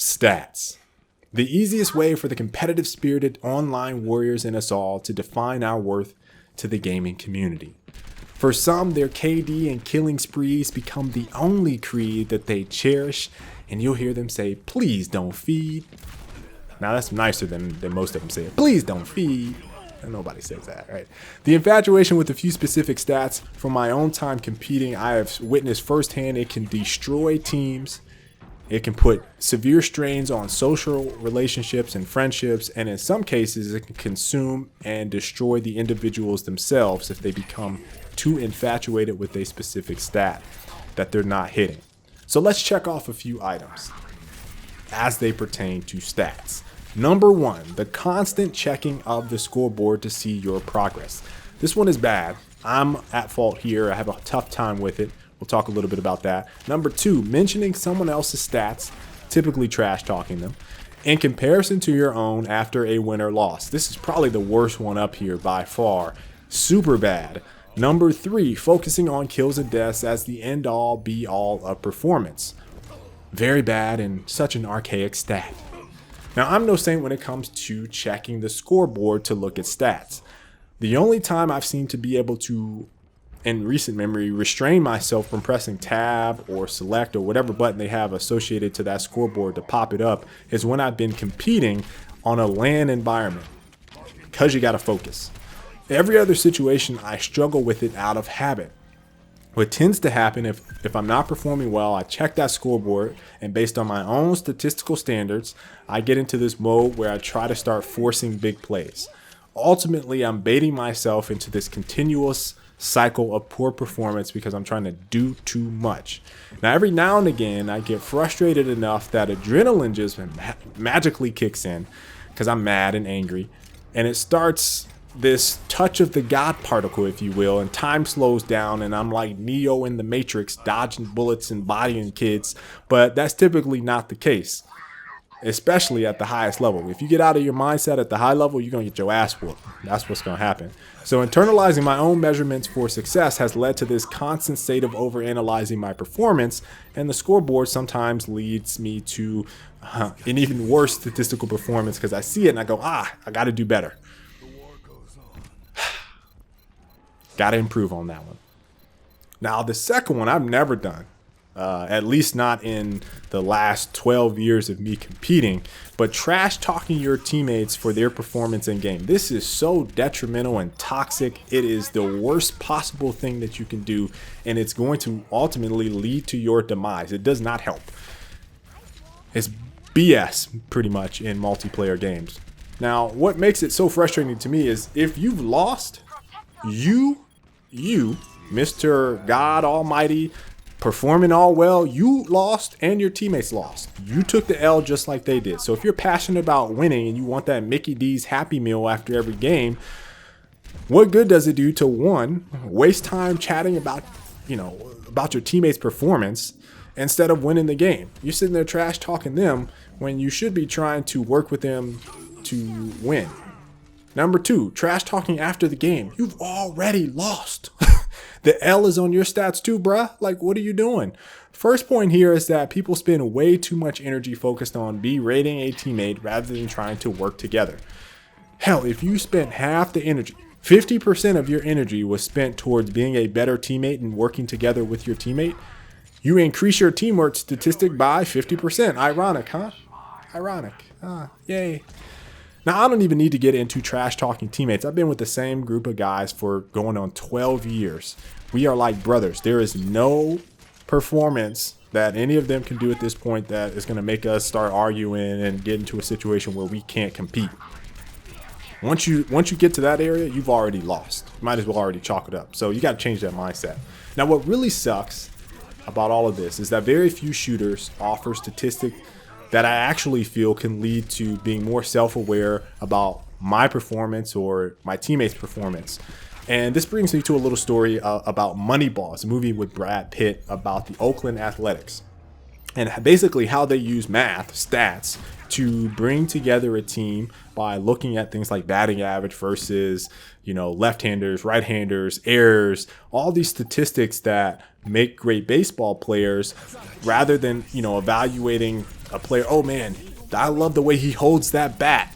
Stats. The easiest way for the competitive spirited online warriors in us all to define our worth to the gaming community. For some, their KD and killing sprees become the only creed that they cherish, and you'll hear them say, please don't feed. Now that's nicer than most of them say it. Please don't feed. And nobody says that, right? The infatuation with a few specific stats from my own time competing, I have witnessed firsthand it can destroy teams. It can put severe strains on social relationships and friendships, and in some cases, it can consume and destroy the individuals themselves if they become too infatuated with a specific stat that they're not hitting. So let's check off a few items as they pertain to stats. Number 1, the constant checking of the scoreboard to see your progress. This one is bad. I'm at fault here. I have a tough time with it. We'll talk a little bit about that. Number 2, mentioning someone else's stats, typically trash talking them, in comparison to your own after a win or loss. This is probably the worst one up here by far. Super bad. Number 3, focusing on kills and deaths as the end all be all of performance. Very bad and such an archaic stat. Now, I'm no saint when it comes to checking the scoreboard to look at stats. The only time I've seemed to be able to, in recent memory, restrain myself from pressing tab or select or whatever button they have associated to that scoreboard to pop it up is when I've been competing on a LAN environment, because you got to focus. Every other situation, I struggle with it out of habit. What tends to happen if I'm not performing well, I check that scoreboard, and based on my own statistical standards, I get into this mode where I try to start forcing big plays. Ultimately, I'm baiting myself into this continuous cycle of poor performance because I'm trying to do too much. Now, every now and again, I get frustrated enough that adrenaline just magically kicks in because I'm mad and angry, and it starts this touch of the God particle, if you will, and time slows down, and I'm like Neo in the Matrix, dodging bullets and bodying kids, but that's typically not the case, especially at the highest level. If you get out of your mindset at the high level, you're going to get your ass whooped. That's what's going to happen. So internalizing my own measurements for success has led to this constant state of overanalyzing my performance, and the scoreboard sometimes leads me to an even worse statistical performance because I see it and I go, I got to do better. Got to improve on that one. Now, the second one I've never done, at least not in the last 12 years of me competing, but trash talking your teammates for their performance in game. This is so detrimental and toxic. It is the worst possible thing that you can do, and it's going to ultimately lead to your demise. It does not help. It's BS pretty much in multiplayer games. Now, what makes it so frustrating to me is if you've lost, you, Mr. God Almighty, performing all well, you lost and your teammates lost. You took the L just like they did. So if you're passionate about winning and you want that Mickey D's Happy Meal after every game, what good does it do to, one, waste time chatting about your teammates' performance instead of winning the game? You're sitting there trash talking them when you should be trying to work with them to win. Number 2, trash talking after the game. You've already lost. The L is on your stats too, bruh. Like, what are you doing? First point here is that people spend way too much energy focused on berating a teammate rather than trying to work together. Hell, if you spent half the energy, 50% of your energy was spent towards being a better teammate and working together with your teammate, you increase your teamwork statistic by 50%. Ironic, huh? Ironic. Yay. Now, I don't even need to get into trash talking teammates. I've been with the same group of guys for going on 12 years. We are like brothers. There is no performance that any of them can do at this point that is going to make us start arguing and get into a situation where we can't compete. Once you get to that area, you've already lost. You might as well already chalk it up. So you got to change that mindset. Now, what really sucks about all of this is that very few shooters offer statistics that I actually feel can lead to being more self-aware about my performance or my teammates' performance. And this brings me to a little story about Moneyball. It's a movie with Brad Pitt about the Oakland Athletics and basically how they use math, stats, to bring together a team by looking at things like batting average versus, left-handers, right-handers, errors, all these statistics that make great baseball players rather than, evaluating a player, oh man, I love the way he holds that bat.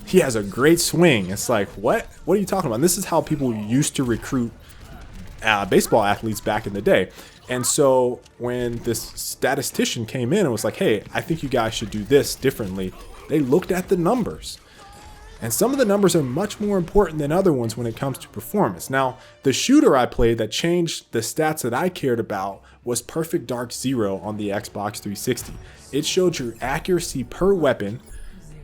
He has a great swing. It's like, what are you talking about? And this is how people used to recruit baseball athletes back in the day. And so when this statistician came in and was like, hey, I think you guys should do this differently, they looked at the numbers. And some of the numbers are much more important than other ones when it comes to performance. Now, the shooter I played that changed the stats that I cared about was Perfect Dark Zero on the Xbox 360. It showed your accuracy per weapon,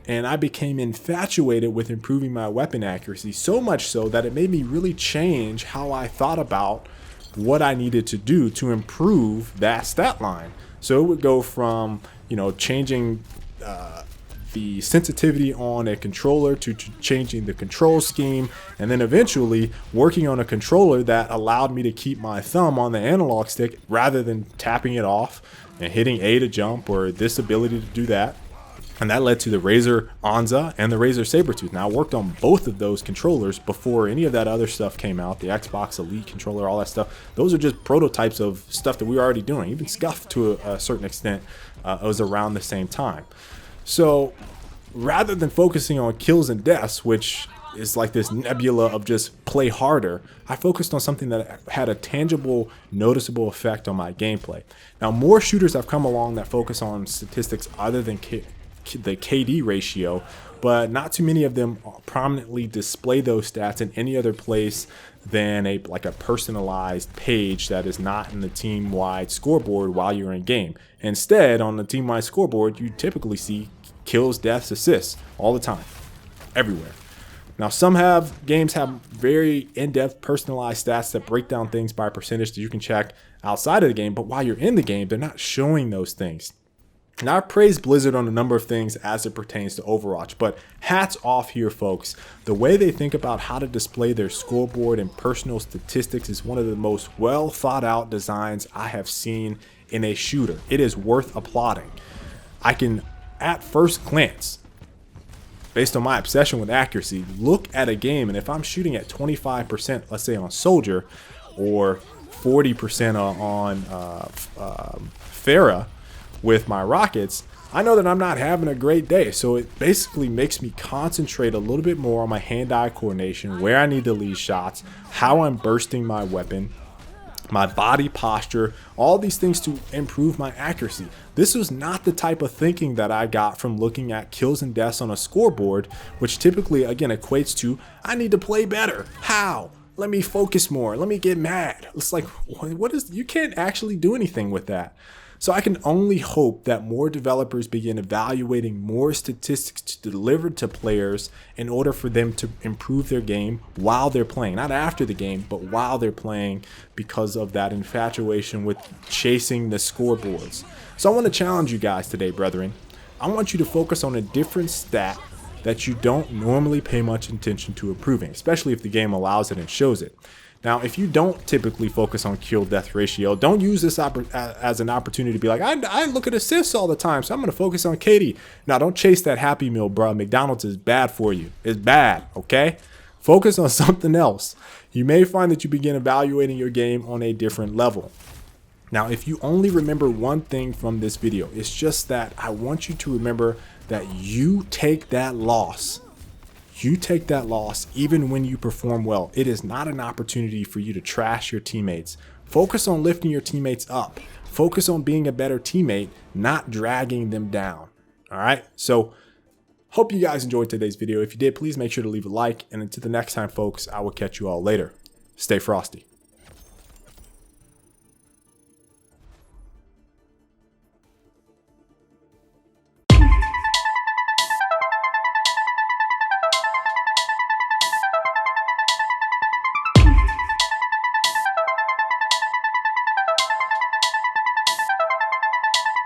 and I became infatuated with improving my weapon accuracy, so much so that it made me really change how I thought about what I needed to do to improve that stat line. So it would go from, changing the sensitivity on a controller to changing the control scheme, and then eventually working on a controller that allowed me to keep my thumb on the analog stick rather than tapping it off and hitting A to jump, or this ability to do that. And that led to the Razer Anza and the Razer Sabertooth. Now, I worked on both of those controllers before any of that other stuff came out, the Xbox Elite controller, all that stuff. Those are just prototypes of stuff that we were already doing. Even Scuff, to a certain extent, was around the same time. So rather than focusing on kills and deaths, which is like this nebula of just play harder, I focused on something that had a tangible, noticeable effect on my gameplay. Now, more shooters have come along that focus on statistics other than the KD ratio, but not too many of them prominently display those stats in any other place than a personalized page that is not in the team-wide scoreboard while you're in game. Instead, on the team-wide scoreboard, you typically see kills, deaths, assists all the time, everywhere. Now, some games have very in-depth personalized stats that break down things by percentage that you can check outside of the game, but while you're in the game, they're not showing those things. Now, I praise Blizzard on a number of things as it pertains to Overwatch, but hats off here, folks. The way they think about how to display their scoreboard and personal statistics is one of the most well thought out designs I have seen in a shooter. It is worth applauding. I can, at first glance, based on my obsession with accuracy, look at a game, and if I'm shooting at 25%, let's say on Soldier, or 40% on Pharah with my rockets, I know that I'm not having a great day. So it basically makes me concentrate a little bit more on my hand-eye coordination, where I need to lead shots, how I'm bursting my weapon, my body posture, all these things to improve my accuracy. This was not the type of thinking that I got from looking at kills and deaths on a scoreboard, which typically, again, equates to, I need to play better. How? Let me focus more. Let me get mad. It's like, you can't actually do anything with that. So I can only hope that more developers begin evaluating more statistics to deliver to players in order for them to improve their game while they're playing. Not after the game, but while they're playing, because of that infatuation with chasing the scoreboards. So I want to challenge you guys today, brethren. I want you to focus on a different stat that you don't normally pay much attention to improving, especially if the game allows it and shows it. Now, if you don't typically focus on kill-death ratio, don't use this as an opportunity to be like, I look at assists all the time, so I'm going to focus on KD. Now, don't chase that Happy Meal, bro. McDonald's is bad for you. It's bad, okay? Focus on something else. You may find that you begin evaluating your game on a different level. Now, if you only remember one thing from this video, it's just that I want you to remember that you take that loss. You take that loss even when you perform well. It is not an opportunity for you to trash your teammates. Focus on lifting your teammates up. Focus on being a better teammate, not dragging them down. All right. So hope you guys enjoyed today's video. If you did, please make sure to leave a like. And until the next time, folks, I will catch you all later. Stay frosty.